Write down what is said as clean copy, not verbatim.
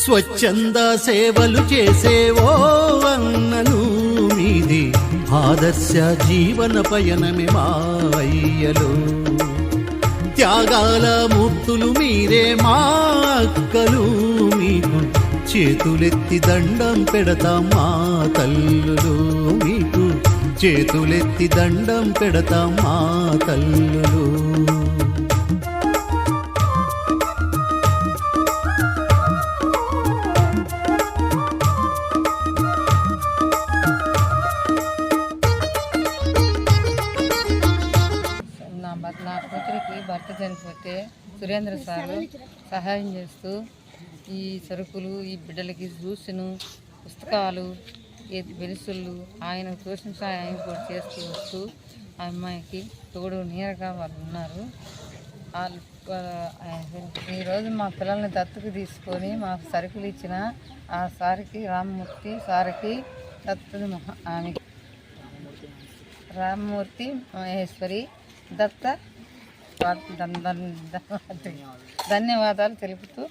స్వచ్ఛంద సేవలు చేసేవో అన్నలు మీది ఆదర్శ జీవన పయనమే మా అయ్యలు. త్యాగాల మూర్తులు మీరే మా అక్కలు, మీకు చేతులెత్తి దండం పెడతాం మా తల్లులు, మీకు చేతులెత్తి దండం పెడతాం మా తల్లులు. నా కూతురికి భర్త చనిపోతే సురేంద్ర సారు సహాయం చేస్తూ ఈ సరుకులు, ఈ బిడ్డలకి జ్యూసును, పుస్తకాలు, పెన్సిళ్ళు ఆయన తోసిన సహాయం కూడా చేస్తూ వస్తూ ఆ అమ్మాయికి తోడు నీరగా వాళ్ళు ఉన్నారు. ఈరోజు మా పిల్లల్ని దత్తుకు తీసుకొని మాకు సరుకులు ఇచ్చిన ఆ సారికి రామ్మూర్తి సారికి ఆమె రామ్మూర్తి మహేశ్వరి దత్త ధన్యవాదాలు తెలుపుతూ